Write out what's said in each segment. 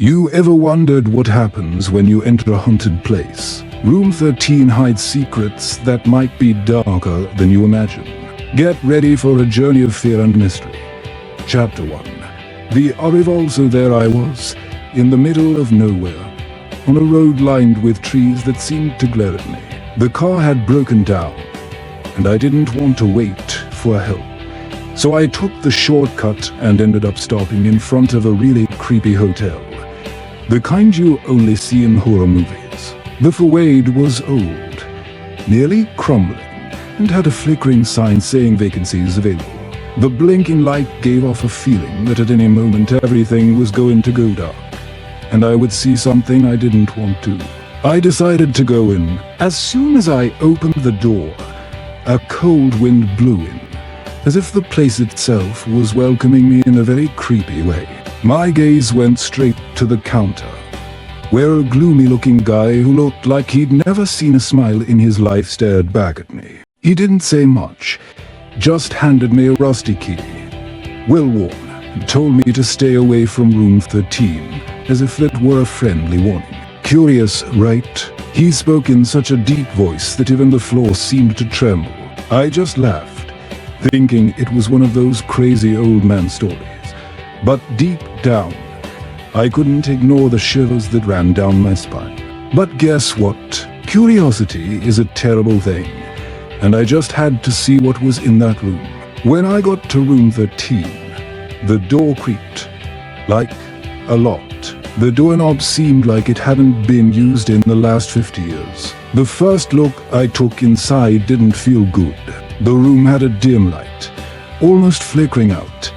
You ever wondered what happens when you enter a haunted place? Room 13 hides secrets that might be darker than you imagine. Get ready for a journey of fear and mystery. Chapter 1. The arrival. So there I was, in the middle of nowhere, on a road lined with trees that seemed to glare at me. The car had broken down, and I didn't want to wait for help. So I took the shortcut and ended up stopping in front of a really creepy hotel. The kind you only see in horror movies. The facade was old, nearly crumbling, and had a flickering sign saying vacancies available. The blinking light gave off a feeling that at any moment everything was going to go dark, and I would see something I didn't want to. I decided to go in. As soon as I opened the door, a cold wind blew in, as if the place itself was welcoming me in a very creepy way. My gaze went straight to the counter, where a gloomy-looking guy who looked like he'd never seen a smile in his life stared back at me. He didn't say much, just handed me a rusty key, well-worn, and told me to stay away from room 13, as if it were a friendly warning. Curious, right? He spoke in such a deep voice that even the floor seemed to tremble. I just laughed, thinking it was one of those crazy old man stories. But deep down, I couldn't ignore the shivers that ran down my spine. But guess what? Curiosity is a terrible thing, and I just had to see what was in that room. When I got to room 13, the door creaked, like a lot. The doorknob seemed like it hadn't been used in the last 50 years. The first look I took inside didn't feel good. The room had a dim light, almost flickering out,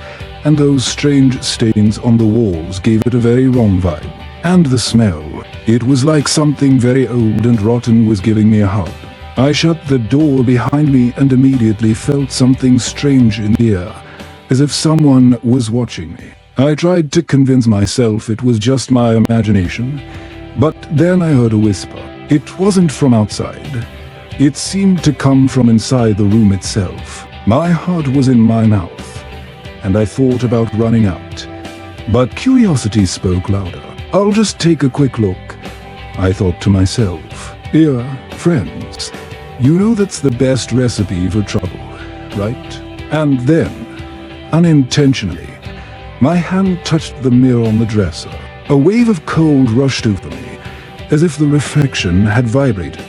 and those strange stains on the walls gave it a very wrong vibe. And the smell, it was like something very old and rotten was giving me a hug. I shut the door behind me and immediately felt something strange in the air, as if someone was watching me. I tried to convince myself it was just my imagination, but then I heard a whisper. It wasn't from outside. It seemed to come from inside the room itself. My heart was in my mouth, and I thought about running out. But curiosity spoke louder. I'll just take a quick look, I thought to myself. Here, friends, you know that's the best recipe for trouble, right? And then, unintentionally, my hand touched the mirror on the dresser. A wave of cold rushed over me, as if the reflection had vibrated.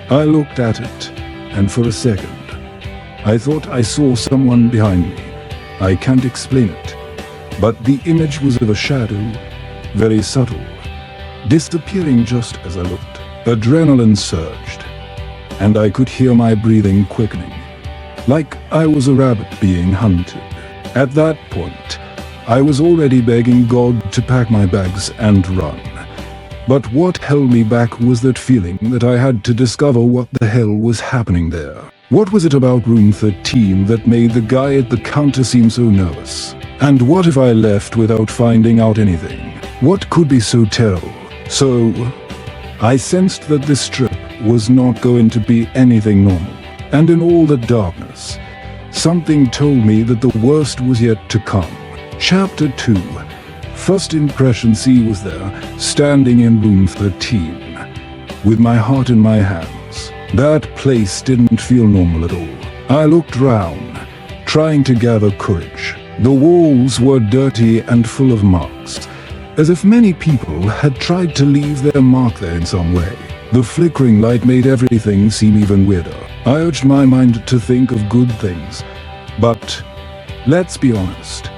I looked at it, and for a second, I thought I saw someone behind me. I can't explain it, but the image was of a shadow, very subtle, disappearing just as I looked. Adrenaline surged, and I could hear my breathing quickening, like I was a rabbit being hunted. At that point, I was already begging God to pack my bags and run. But what held me back was that feeling that I had to discover what the hell was happening there. What was it about room 13 that made the guy at the counter seem so nervous? And what if I left without finding out anything? What could be so terrible? So, I sensed that this trip was not going to be anything normal. And in all the darkness, something told me that the worst was yet to come. Chapter 2. First impression. C was there, standing in room 13, with my heart in my hands. That place didn't feel normal at all. I looked round, trying to gather courage. The walls were dirty and full of marks, as if many people had tried to leave their mark there in some way. The flickering light made everything seem even weirder. I urged my mind to think of good things, but let's be honest.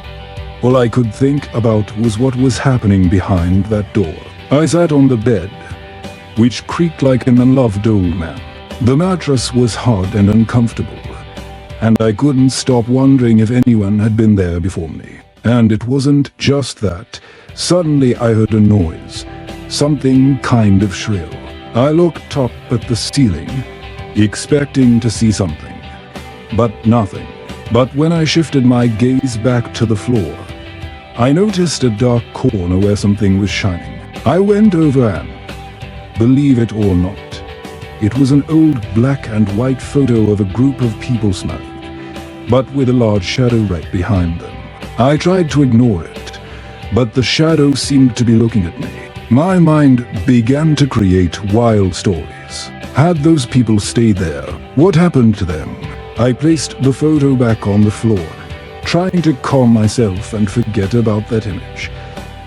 All I could think about was what was happening behind that door. I sat on the bed, which creaked like an unloved old man. The mattress was hard and uncomfortable, and I couldn't stop wondering if anyone had been there before me. And it wasn't just that. Suddenly I heard a noise, something kind of shrill. I looked up at the ceiling, expecting to see something, but nothing. But when I shifted my gaze back to the floor, I noticed a dark corner where something was shining. I went over and, believe it or not, it was an old black and white photo of a group of people smiling, but with a large shadow right behind them. I tried to ignore it, but the shadow seemed to be looking at me. My mind began to create wild stories. Had those people stayed there? What happened to them? I placed the photo back on the floor, trying to calm myself and forget about that image.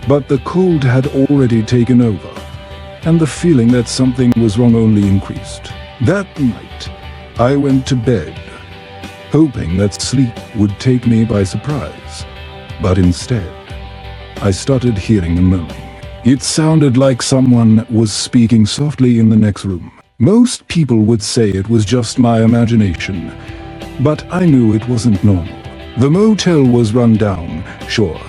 But the cold had already taken over, and the feeling that something was wrong only increased. That night, I went to bed, hoping that sleep would take me by surprise. But instead, I started hearing a moaning. It sounded like someone was speaking softly in the next room. Most people would say it was just my imagination, but I knew it wasn't normal. The motel was run down, sure,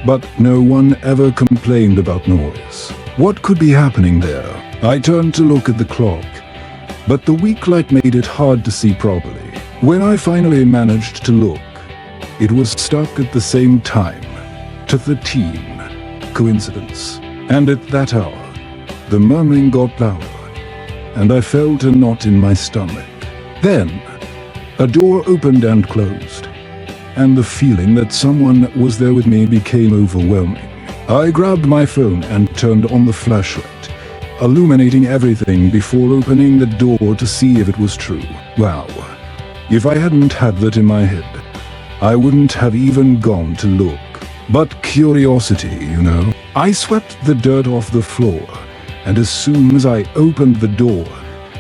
but no one ever complained about noise. What could be happening there? I turned to look at the clock, but the weak light made it hard to see properly. When I finally managed to look, it was stuck at the same time, to 13. Coincidence. And at that hour, the murmuring got louder, and I felt a knot in my stomach. Then, a door opened and closed, and the feeling that someone was there with me became overwhelming. I grabbed my phone and turned on the flashlight, illuminating everything before opening the door to see if it was true. Wow. If I hadn't had that in my head, I wouldn't have even gone to look. But curiosity, you know. I swept the dirt off the floor, and as soon as I opened the door,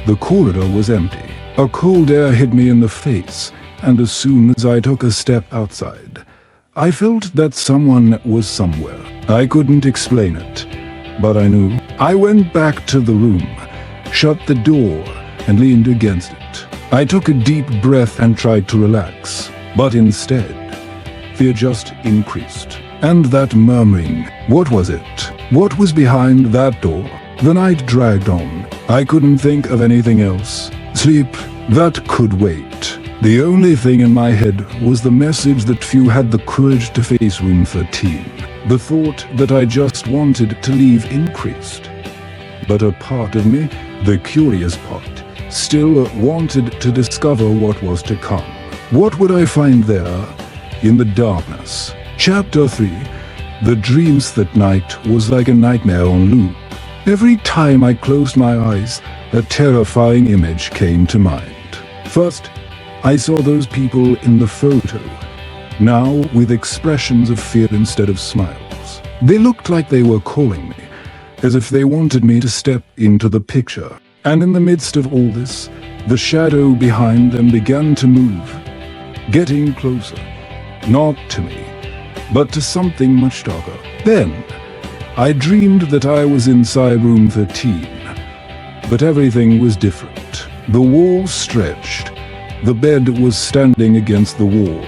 the corridor was empty. A cold air hit me in the face, and as soon as I took a step outside, I felt that someone was somewhere. I couldn't explain it, but I knew. I went back to the room, shut the door, and leaned against it. I took a deep breath and tried to relax, but instead, fear just increased. And that murmuring, what was it? What was behind that door? The night dragged on. I couldn't think of anything else. Sleep, that could wait. The only thing in my head was the message that few had the courage to face room 13. The thought that I just wanted to leave increased. But a part of me, the curious part, still wanted to discover what was to come. What would I find there? In the darkness. Chapter 3. The dreams that night was like a nightmare on loop. Every time I closed my eyes, a terrifying image came to mind. First, I saw those people in the photo, now with expressions of fear instead of smiles. They looked like they were calling me, as if they wanted me to step into the picture. And in the midst of all this, the shadow behind them began to move, getting closer. Not to me, but to something much darker. Then, I dreamed that I was inside room 13, but everything was different. The walls stretched, the bed was standing against the wall,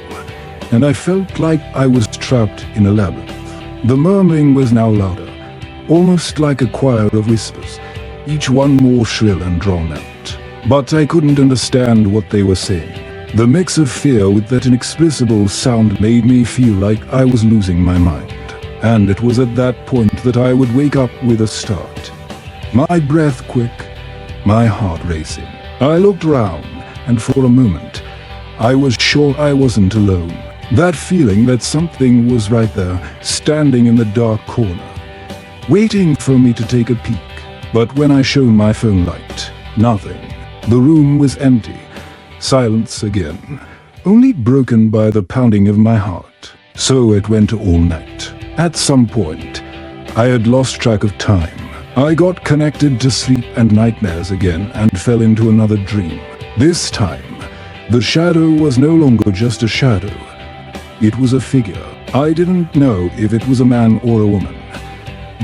and I felt like I was trapped in a labyrinth. The murmuring was now louder, almost like a choir of whispers, each one more shrill and drawn out. But I couldn't understand what they were saying. The mix of fear with that inexplicable sound made me feel like I was losing my mind. And it was at that point that I would wake up with a start. My breath quick, my heart racing. I looked around, and for a moment, I was sure I wasn't alone. That feeling that something was right there, standing in the dark corner, waiting for me to take a peek. But when I shone my phone light, nothing. The room was empty. Silence again, only broken by the pounding of my heart. So it went all night. At some point, I had lost track of time. I got connected to sleep and nightmares again and fell into another dream. This time, the shadow was no longer just a shadow. It was a figure. I didn't know if it was a man or a woman,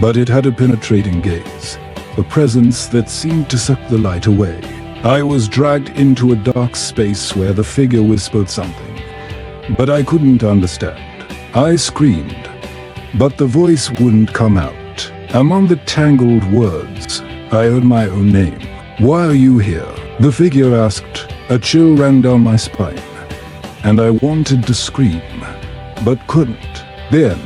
but it had a penetrating gaze, a presence that seemed to suck the light away. I was dragged into a dark space where the figure whispered something, but I couldn't understand. I screamed, but the voice wouldn't come out. Among the tangled words, I heard my own name. "Why are you here?" the figure asked. A chill ran down my spine, and I wanted to scream, but couldn't. Then,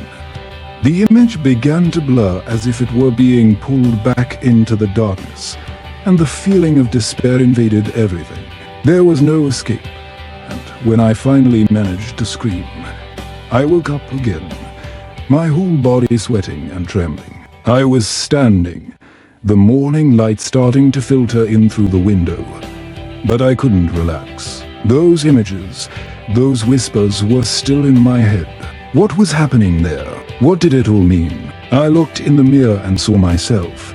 the image began to blur as if it were being pulled back into the darkness, and the feeling of despair invaded everything. There was no escape, and when I finally managed to scream, I woke up again, my whole body sweating and trembling. I was standing, the morning light starting to filter in through the window. But I couldn't relax. Those images, those whispers were still in my head. What was happening there? What did it all mean? I looked in the mirror and saw myself,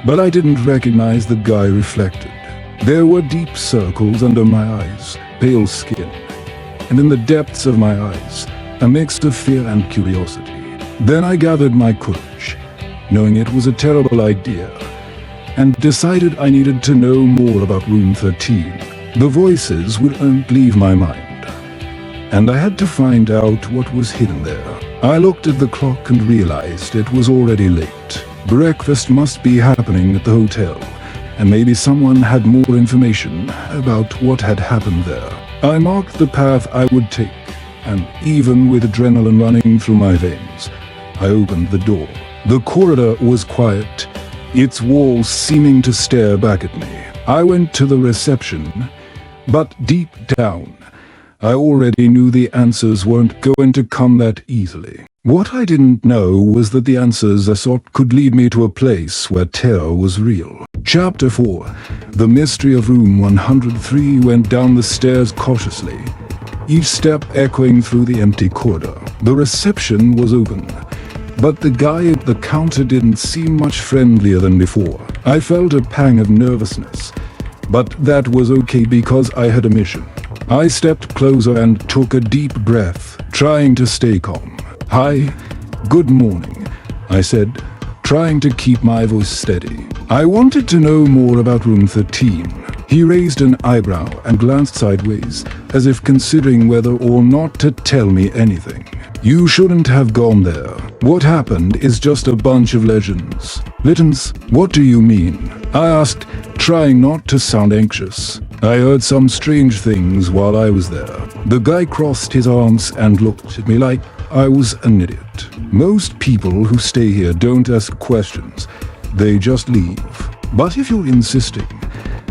but I didn't recognize the guy reflected. There were deep circles under my eyes, pale skin, and in the depths of my eyes, a mix of fear and curiosity. Then I gathered my courage, knowing it was a terrible idea, and decided I needed to know more about Room 13. The voices wouldn't leave my mind, and I had to find out what was hidden there. I looked at the clock and realized it was already late. Breakfast must be happening at the hotel, and maybe someone had more information about what had happened there. I marked the path I would take, and even with adrenaline running through my veins, I opened the door. The corridor was quiet, its walls seeming to stare back at me. I went to the reception, but deep down, I already knew the answers weren't going to come that easily. What I didn't know was that the answers I sought could lead me to a place where terror was real. Chapter 4. The mystery of Room 103 went down the stairs cautiously, each step echoing through the empty corridor. The reception was open, but the guy at the counter didn't seem much friendlier than before. I felt a pang of nervousness, but that was okay because I had a mission. I stepped closer and took a deep breath, trying to stay calm. "Hi, good morning," I said, trying to keep my voice steady. "I wanted to know more about Room 13. He raised an eyebrow and glanced sideways, as if considering whether or not to tell me anything. "You shouldn't have gone there. What happened is just a bunch of legends." "Legends? What do you mean?" I asked, trying not to sound anxious. "I heard some strange things while I was there." The guy crossed his arms and looked at me like I was an idiot. "Most people who stay here don't ask questions. They just leave. But if you're insisting,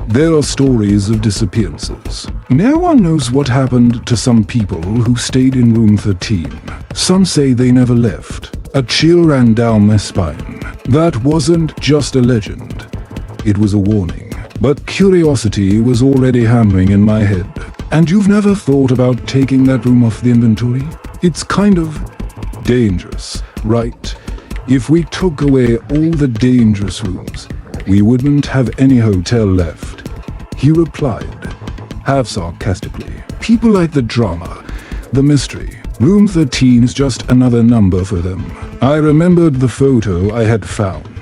there are stories of disappearances. No one knows what happened to some people who stayed in Room 13. Some say they never left." A chill ran down my spine. That wasn't just a legend. It was a warning. But curiosity was already hammering in my head. "And you've never thought about taking that room off the inventory? It's kind of dangerous, right? If we took away all the dangerous rooms, we wouldn't have any hotel left." He replied, half sarcastically. "People like the drama, the mystery. Room 13 is just another number for them." I remembered the photo I had found,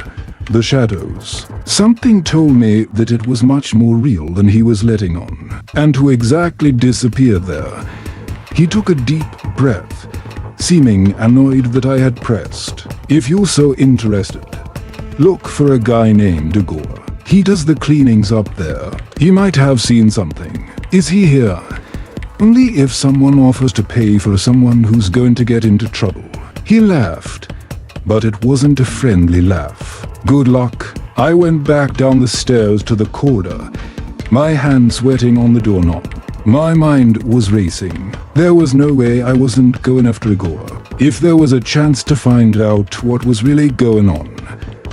the shadows. Something told me that it was much more real than he was letting on. And who exactly disappeared there? He took a deep breath, seeming annoyed that I had pressed. "If you're so interested, look for a guy named Igor. He does the cleanings up there. He might have seen something." "Is he here?" "Only if someone offers to pay for someone who's going to get into trouble." He laughed, but it wasn't a friendly laugh. "Good luck." I went back down the stairs to the corridor, my hand sweating on the doorknob. My mind was racing. There was no way I wasn't going after Igor. If there was a chance to find out what was really going on,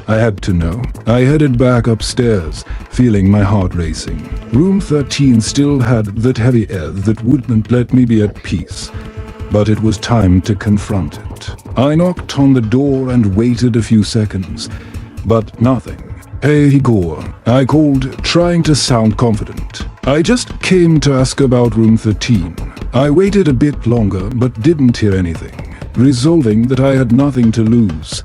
I had to know. I headed back upstairs, feeling my heart racing. Room 13 still had that heavy air that wouldn't let me be at peace, but it was time to confront it. I knocked on the door and waited a few seconds, but nothing. "Hey Igor," I called, trying to sound confident. "I just came to ask about Room 13. I waited a bit longer but didn't hear anything. Resolving that I had nothing to lose,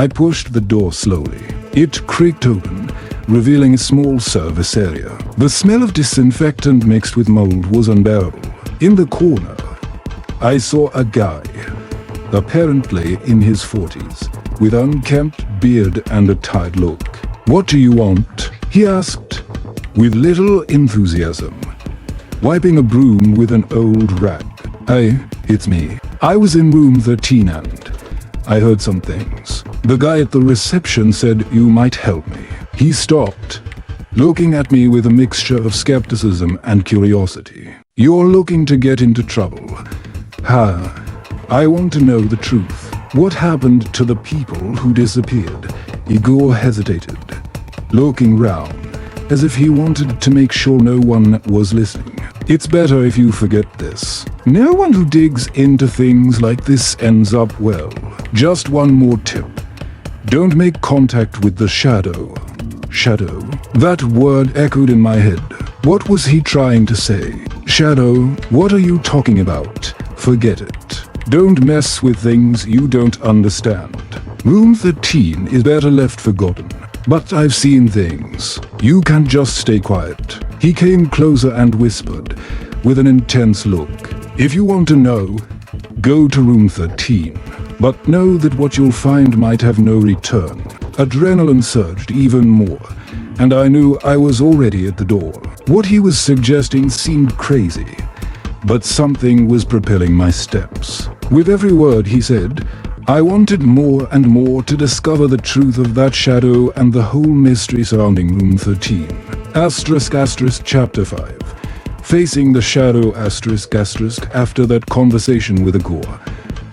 I pushed the door slowly. It creaked open, revealing a small service area. The smell of disinfectant mixed with mold was unbearable. In the corner, I saw a guy, apparently in his 40s, with unkempt beard and a tired look. "What do you want?" he asked, with little enthusiasm, wiping a broom with an old rag. "Hey, it's me. I was in Room 13 and I heard some things. The guy at the reception said you might help me." He stopped, looking at me with a mixture of skepticism and curiosity. "You're looking to get into trouble?" "Ha, I want to know the truth." What happened to the people who disappeared? Igor hesitated, looking round, as if he wanted to make sure no one was listening. It's better if you forget this. No one who digs into things like this ends up well. Just one more tip. Don't make contact with the shadow. Shadow? That word echoed in my head. What was he trying to say? Shadow? What are you talking about? Forget it. Don't mess with things you don't understand. Room 13 is better left forgotten. But I've seen things. You can just stay quiet. He came closer and whispered, with an intense look. If you want to know, go to room 13. But know that what you'll find might have no return. Adrenaline surged even more, and I knew I was already at the door. What he was suggesting seemed crazy, but something was propelling my steps. With every word he said, I wanted more and more to discover the truth of that shadow and the whole mystery surrounding room 13. Chapter 5. Facing the shadow after that conversation with Igor.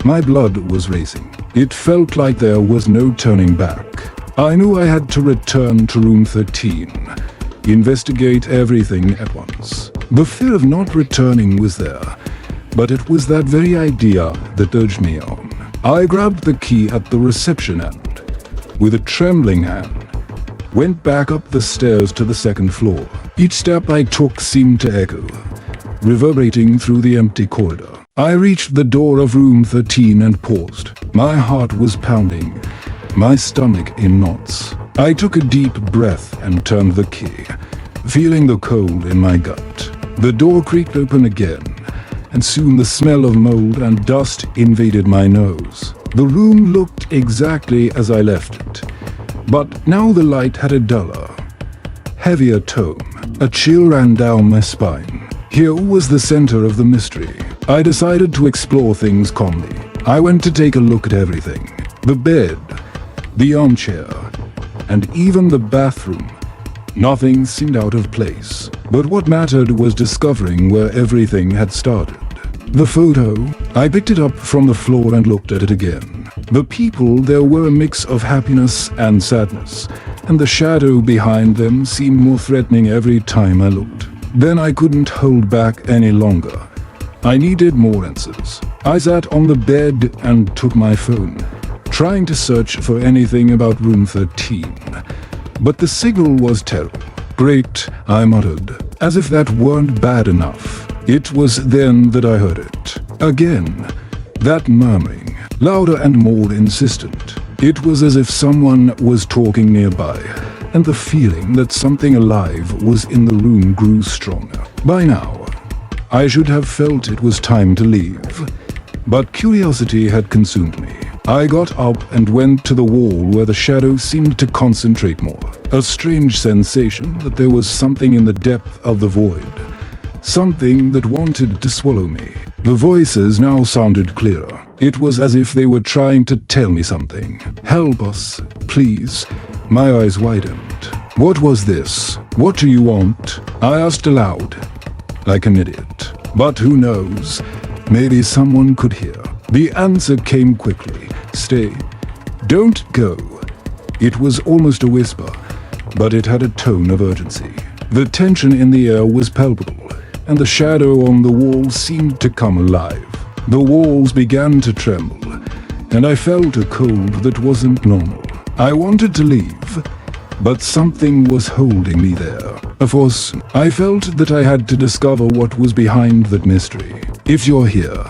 My blood was racing. It felt like there was no turning back. I knew I had to return to room 13. Investigate everything at once. The fear of not returning was there, but it was that very idea that urged me on. I grabbed the key at the reception end. With a trembling hand, went back up the stairs to the second floor. Each step I took seemed to echo, reverberating through the empty corridor. I reached the door of room 13 and paused. My heart was pounding, my stomach in knots. I took a deep breath and turned the key, feeling the cold in my gut. The door creaked open again, and soon the smell of mold and dust invaded my nose. The room looked exactly as I left it, but now the light had a duller, heavier tone. A chill ran down my spine. Here was the center of the mystery. I decided to explore things calmly. I went to take a look at everything. The bed, the armchair, and even the bathroom. Nothing seemed out of place. But what mattered was discovering where everything had started. The photo, I picked it up from the floor and looked at it again. The people there were a mix of happiness and sadness, and the shadow behind them seemed more threatening every time I looked. Then I couldn't hold back any longer. I needed more answers. I sat on the bed and took my phone, trying to search for anything about room 13. But the signal was terrible. Great, I muttered, as if that weren't bad enough. It was then that I heard it. Again, that murmuring, louder and more insistent. It was as if someone was talking nearby, and the feeling that something alive was in the room grew stronger. By now, I should have felt it was time to leave, but curiosity had consumed me. I got up and went to the wall where the shadow seemed to concentrate more. A strange sensation that there was something in the depth of the void, something that wanted to swallow me. The voices now sounded clearer. It was as if they were trying to tell me something. Help us, please. My eyes widened. What was this? What do you want? I asked aloud, like an idiot. But who knows? Maybe someone could hear. The answer came quickly. Stay. Don't go. It was almost a whisper, but it had a tone of urgency. The tension in the air was palpable, and the shadow on the wall seemed to come alive. The walls began to tremble, and I felt a cold that wasn't normal. I wanted to leave, but something was holding me there. Of course, I felt that I had to discover what was behind that mystery. If you're here,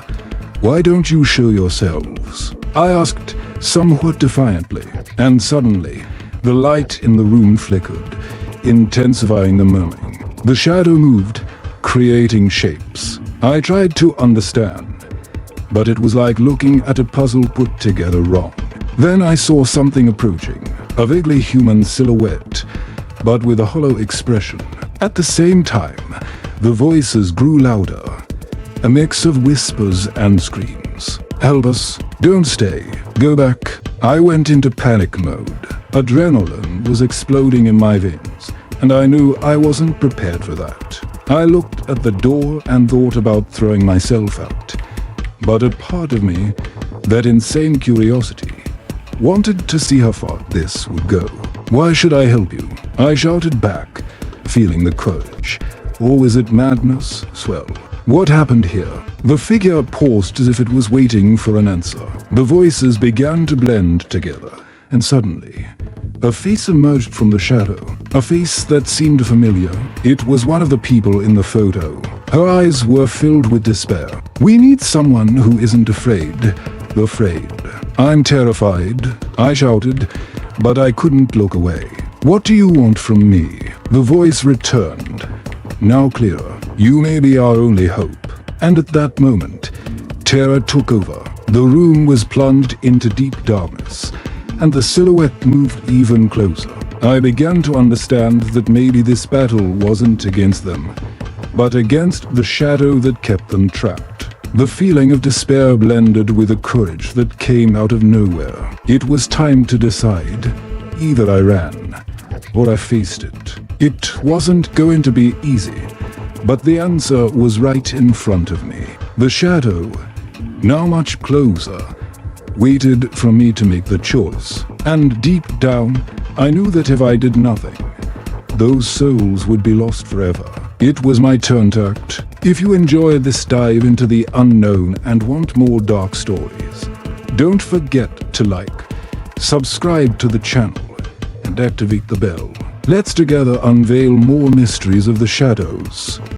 why don't you show yourselves? I asked somewhat defiantly, and suddenly, the light in the room flickered, intensifying the murmuring. The shadow moved, creating shapes. I tried to understand, but it was like looking at a puzzle put together wrong. Then I saw something approaching, a vaguely human silhouette, but with a hollow expression. At the same time, the voices grew louder, a mix of whispers and screams. Help us, don't stay, go back. I went into panic mode. Adrenaline was exploding in my veins, and I knew I wasn't prepared for that. I looked at the door and thought about throwing myself out, but a part of me that insane curiosity. Wanted to see how far this would go. "Why should I help you?" I shouted back, feeling the courage. Or was it madness? Swell. What happened here? The figure paused as if it was waiting for an answer. The voices began to blend together, and suddenly, a face emerged from the shadow. A face that seemed familiar. It was one of the people in the photo. Her eyes were filled with despair. "We need someone who isn't afraid." Afraid. "I'm terrified," I shouted, but I couldn't look away. "What do you want from me?" The voice returned, now clearer. "You may be our only hope." And at that moment, terror took over. The room was plunged into deep darkness, and the silhouette moved even closer. I began to understand that maybe this battle wasn't against them, but against the shadow that kept them trapped. The feeling of despair blended with a courage that came out of nowhere. It was time to decide. Either I ran, or I faced it. It wasn't going to be easy, but the answer was right in front of me. The shadow, now much closer, waited for me to make the choice. And deep down, I knew that if I did nothing, those souls would be lost forever. It was my turn to act. If you enjoyed this dive into the unknown and want more dark stories, don't forget to like, subscribe to the channel, and activate the bell. Let's together unveil more mysteries of the shadows.